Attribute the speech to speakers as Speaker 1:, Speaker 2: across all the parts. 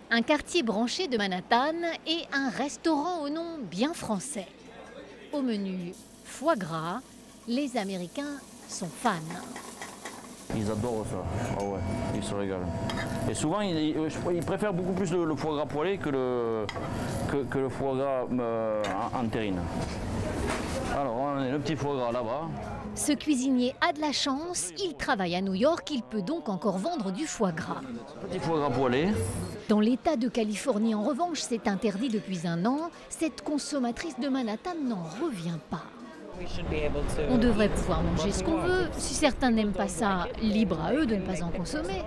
Speaker 1: Un quartier branché de Manhattan et un restaurant au nom bien français. Au menu foie gras, les Américains sont fans.
Speaker 2: Ils adorent ça, ah ouais, ils se régalent. Et souvent, ils préfèrent beaucoup plus le foie gras poêlé que le foie gras en terrine. Alors, on a le petit foie gras là-bas.
Speaker 1: Ce cuisinier a de la chance, il travaille à New York, il peut donc encore vendre du foie gras.
Speaker 2: Petit foie gras poêlé.
Speaker 1: Dans l'État de Californie, en revanche, c'est interdit depuis un an. Cette consommatrice de Manhattan n'en revient pas. On devrait pouvoir manger ce qu'on veut. Si certains n'aiment pas ça, libre à eux de ne pas en consommer.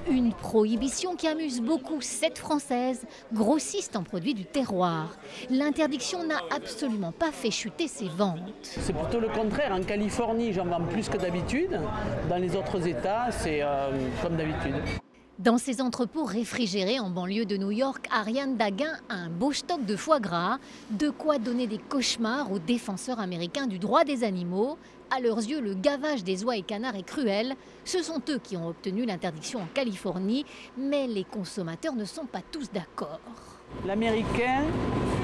Speaker 1: Une prohibition qui amuse beaucoup cette Française, grossiste en produits du terroir. L'interdiction n'a absolument pas fait chuter ses ventes.
Speaker 3: C'est plutôt le contraire. En Californie, j'en vends plus que d'habitude. Dans les autres États, c'est comme d'habitude.
Speaker 1: Dans ses entrepôts réfrigérés en banlieue de New York, Ariane Daguin a un beau stock de foie gras, de quoi donner des cauchemars aux défenseurs américains du droit des animaux. À leurs yeux, le gavage des oies et canards est cruel. Ce sont eux qui ont obtenu l'interdiction en Californie, mais les consommateurs ne sont pas tous d'accord.
Speaker 3: L'Américain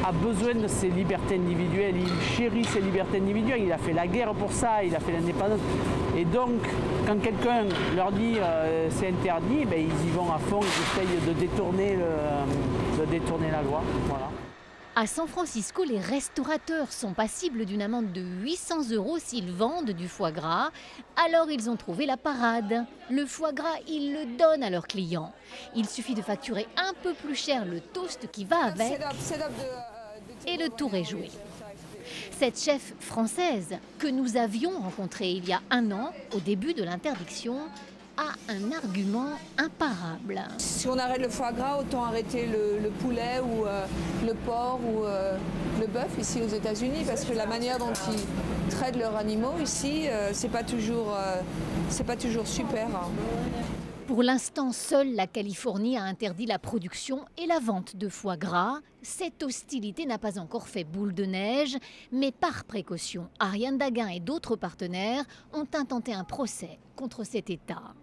Speaker 3: a besoin de ses libertés individuelles, il chérit ses libertés individuelles, il a fait la guerre pour ça, il a fait l'indépendance. Et donc, quand quelqu'un leur dit c'est interdit, ben, ils y vont à fond, ils essayent de détourner la loi. Voilà.
Speaker 1: À San Francisco, les restaurateurs sont passibles d'une amende de 800 € s'ils vendent du foie gras. Alors ils ont trouvé la parade. Le foie gras, ils le donnent à leurs clients. Il suffit de facturer un peu plus cher le toast qui va avec et le tour est joué. Cette chef française que nous avions rencontrée il y a un an, au début de l'interdiction, a un argument imparable.
Speaker 4: Si on arrête le foie gras, autant arrêter le poulet ou le porc ou le bœuf ici aux États-Unis, parce que la manière dont ils traitent leurs animaux ici, c'est pas toujours super.
Speaker 1: Pour l'instant, seule la Californie a interdit la production et la vente de foie gras. Cette hostilité n'a pas encore fait boule de neige, mais par précaution, Ariane Daguin et d'autres partenaires ont intenté un procès contre cet État.